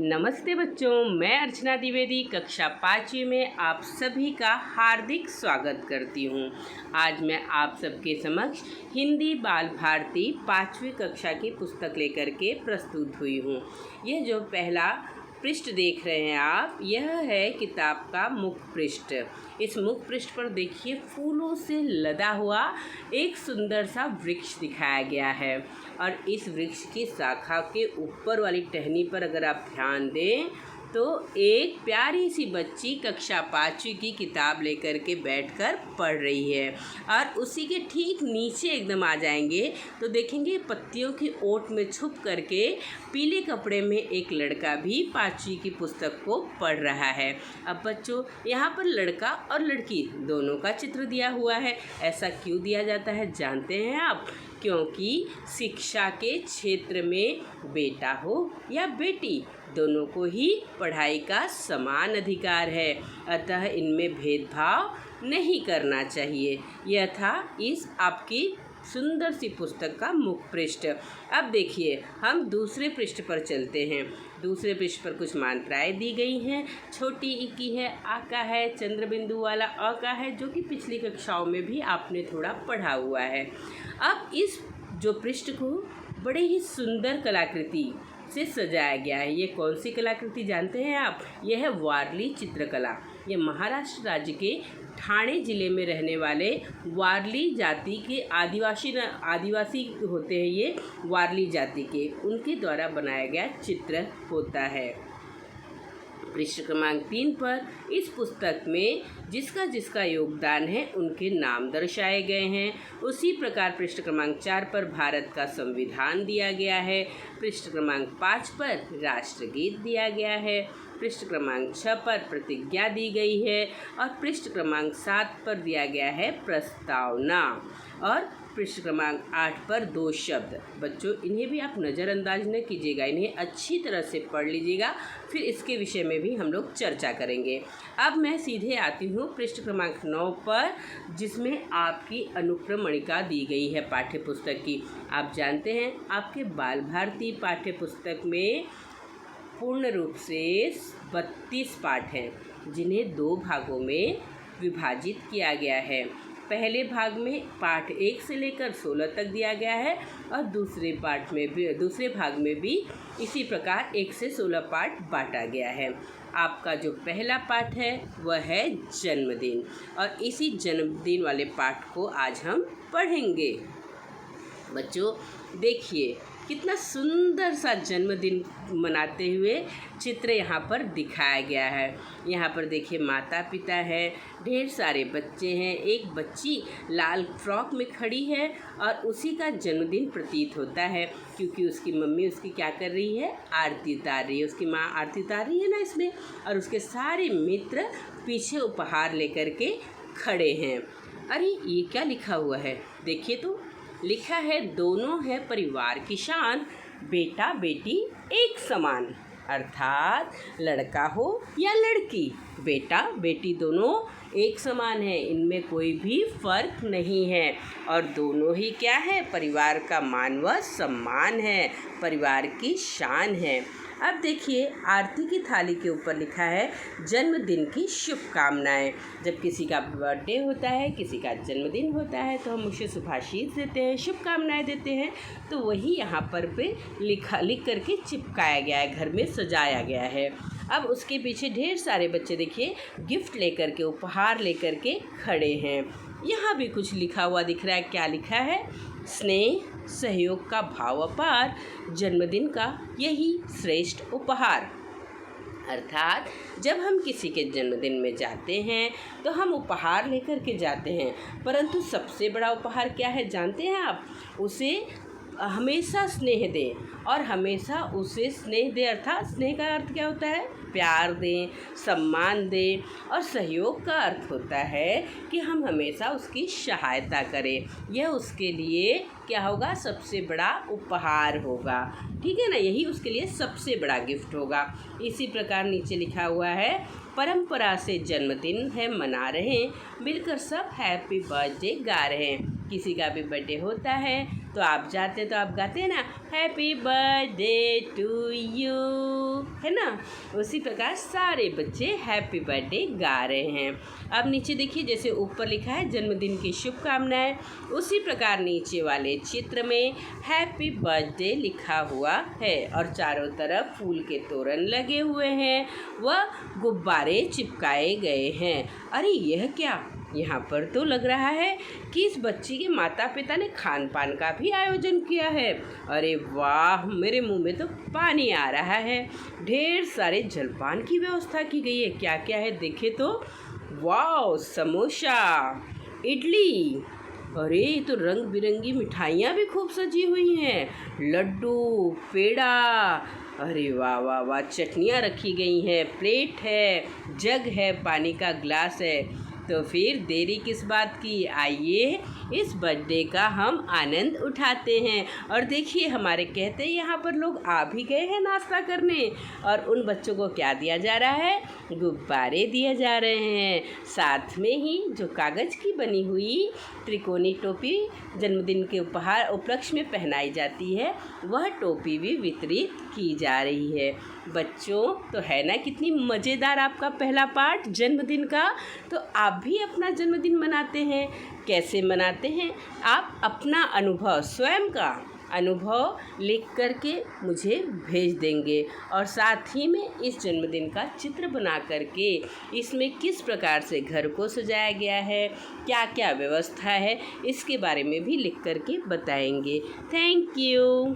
नमस्ते बच्चों, मैं अर्चना द्विवेदी कक्षा 5वीं में आप सभी का हार्दिक स्वागत करती हूँ। आज मैं आप सबके समक्ष हिंदी बाल भारती 5वीं कक्षा की पुस्तक लेकर के प्रस्तुत हुई हूँ। यह जो पहला पृष्ठ देख रहे हैं आप, यह है किताब का मुख्य पृष्ठ। इस मुख्य पृष्ठ पर देखिए फूलों से लदा हुआ एक सुंदर सा वृक्ष दिखाया गया है और इस वृक्ष की शाखा के ऊपर वाली टहनी पर अगर आप ध्यान दें तो एक प्यारी सी बच्ची कक्षा 5वीं की किताब लेकर के बैठकर पढ़ रही है और उसी के ठीक नीचे एकदम आ जाएंगे तो देखेंगे पत्तियों की ओट में छुप करके पीले कपड़े में एक लड़का भी 5वीं की पुस्तक को पढ़ रहा है। अब बच्चों, यहाँ पर लड़का और लड़की दोनों का चित्र दिया हुआ है। ऐसा क्यों दिया जाता है जानते हैं आप? क्योंकि शिक्षा के क्षेत्र में बेटा हो या बेटी, दोनों को ही पढ़ाई का समान अधिकार है, अतः इनमें भेदभाव नहीं करना चाहिए। यह था इस आपकी सुंदर सी पुस्तक का मुख्य पृष्ठ। अब देखिए हम दूसरे पृष्ठ पर चलते हैं। दूसरे पृष्ठ पर कुछ मात्राएं दी गई हैं। छोटी ई की है, आ का है, चंद्र बिंदु वाला अ का है, जो कि पिछली कक्षाओं में भी आपने थोड़ा पढ़ा हुआ है। अब इस जो पृष्ठ को बड़े ही सुंदर कलाकृति से सजाया गया है। ये कौन सी कलाकृति जानते हैं आप? यह है वारली चित्रकला। ये महाराष्ट्र राज्य के ठाणे ज़िले में रहने वाले वारली जाति के आदिवासी होते हैं, ये वारली जाति के, उनके द्वारा बनाया गया चित्र होता है। पृष्ठ क्रमांक 3 पर इस पुस्तक में जिसका जिसका योगदान है उनके नाम दर्शाए गए हैं। उसी प्रकार पृष्ठ क्रमांक 4 पर भारत का संविधान दिया गया है। पृष्ठ क्रमांक 5 पर राष्ट्रगीत दिया गया है। पृष्ठ क्रमांक 6 पर प्रतिज्ञा दी गई है और पृष्ठ क्रमांक 7 पर दिया गया है प्रस्तावना और पृष्ठ क्रमांक 8 पर 2 शब्द। बच्चों, इन्हें भी आप नज़रअंदाज न कीजिएगा, इन्हें अच्छी तरह से पढ़ लीजिएगा, फिर इसके विषय में भी हम लोग चर्चा करेंगे। अब मैं सीधे आती हूँ पृष्ठ क्रमांक 9 पर, जिसमें आपकी अनुक्रमणिका दी गई है पाठ्य पुस्तक की। आप जानते हैं आपके बाल भारती पाठ्य पुस्तक में पूर्ण रूप से 32 पाठ हैं, जिन्हें 2 भागों में विभाजित किया गया है। पहले भाग में पाठ 1 से लेकर 16 तक दिया गया है और दूसरे भाग में भी इसी प्रकार 1 से 16 पाठ बांटा गया है। आपका जो पहला पाठ है वह है जन्मदिन और इसी जन्मदिन वाले पाठ को आज हम पढ़ेंगे। बच्चों देखिए कितना सुंदर सा जन्मदिन मनाते हुए चित्र यहाँ पर दिखाया गया है। यहाँ पर देखिए माता पिता है, ढेर सारे बच्चे हैं, एक बच्ची लाल फ्रॉक में खड़ी है और उसी का जन्मदिन प्रतीत होता है, क्योंकि उसकी मम्मी उसकी क्या कर रही है? आरती उतार रही है। उसकी माँ आरती उतार रही है ना इसमें, और उसके सारे मित्र पीछे उपहार लेकर के खड़े हैं। अरे ये क्या लिखा हुआ है? देखिए तो लिखा है, दोनों है परिवार की शान, बेटा बेटी एक समान। अर्थात लड़का हो या लड़की, बेटा बेटी दोनों एक समान है, इनमें कोई भी फर्क नहीं है और दोनों ही क्या है? परिवार का मान व सम्मान है, परिवार की शान है। अब देखिए आरती की थाली के ऊपर लिखा है जन्मदिन की शुभकामनाएं। जब किसी का बर्थडे होता है, किसी का जन्मदिन होता है, तो हम उसे शुभाशीष देते हैं, शुभकामनाएं देते हैं। तो वही यहाँ पर लिख करके चिपकाया गया है, घर में सजाया गया है। अब उसके पीछे ढेर सारे बच्चे देखिए गिफ्ट लेकर के, उपहार लेकर के खड़े हैं। यहाँ भी कुछ लिखा हुआ दिख रहा है। क्या लिखा है? स्नेह सहयोग का भाव अपार, जन्मदिन का यही श्रेष्ठ उपहार। अर्थात जब हम किसी के जन्मदिन में जाते हैं तो हम उपहार लेकर के जाते हैं, परंतु सबसे बड़ा उपहार क्या है जानते हैं आप? उसे हमेशा स्नेह दें और हमेशा उसे स्नेह दें। अर्थात स्नेह का अर्थ क्या होता है? प्यार दें, सम्मान दें, और सहयोग का अर्थ होता है कि हम हमेशा उसकी सहायता करें। यह उसके लिए क्या होगा? सबसे बड़ा उपहार होगा। ठीक है ना, यही उसके लिए सबसे बड़ा गिफ्ट होगा। इसी प्रकार नीचे लिखा हुआ है, परंपरा से जन्मदिन है मना रहे हैं, मिलकर सब हैप्पी बर्थडे गा रहे हैं। किसी का भी बर्थडे होता है तो आप जाते तो आप गाते हैं ना, हैप्पी बर्थडे टू यू। है ना। उसी प्रकार सारे बच्चे हैप्पी बर्थडे गा रहे हैं। अब नीचे देखिए, जैसे ऊपर लिखा है जन्मदिन की शुभकामनाएं, उसी प्रकार नीचे वाले चित्र में हैप्पी बर्थडे लिखा हुआ है और चारों तरफ फूल के तोरण लगे हुए हैं व गुब्बारे चिपकाए गए हैं। अरे यह क्या, यहाँ पर तो लग रहा है कि इस बच्ची के माता पिता ने खान पान का भी आयोजन किया है। अरे वाह, मेरे मुंह में तो पानी आ रहा है। ढेर सारे जलपान की व्यवस्था की गई है। क्या क्या है देखे तो, वाह, समोसा, इडली, अरे ये तो रंग बिरंगी मिठाइयाँ भी खूब सजी हुई हैं, लड्डू, पेड़ा, अरे वाह वाह वाह, चटनियाँ रखी गई हैं, प्लेट है, जग है, पानी का ग्लास है। तो फिर देरी किस बात की, आइए इस बर्थडे का हम आनंद उठाते हैं। और देखिए, हमारे कहते यहाँ पर लोग आ भी गए हैं नाश्ता करने, और उन बच्चों को क्या दिया जा रहा है, गुब्बारे दिए जा रहे हैं। साथ में ही जो कागज़ की बनी हुई त्रिकोणी टोपी जन्मदिन के उपलक्ष्य में पहनाई जाती है, वह टोपी भी वितरित की जा रही है। बच्चों, तो है ना कितनी मज़ेदार आपका पहला पार्ट जन्मदिन का। तो आप भी अपना जन्मदिन मनाते हैं, कैसे मनाते हैं, आप अपना अनुभव, स्वयं का अनुभव लिख करके मुझे भेज देंगे। और साथ ही में इस जन्मदिन का चित्र बना करके इसमें किस प्रकार से घर को सजाया गया है, क्या क्या व्यवस्था है, इसके बारे में भी लिख करके बताएंगे। Thank you.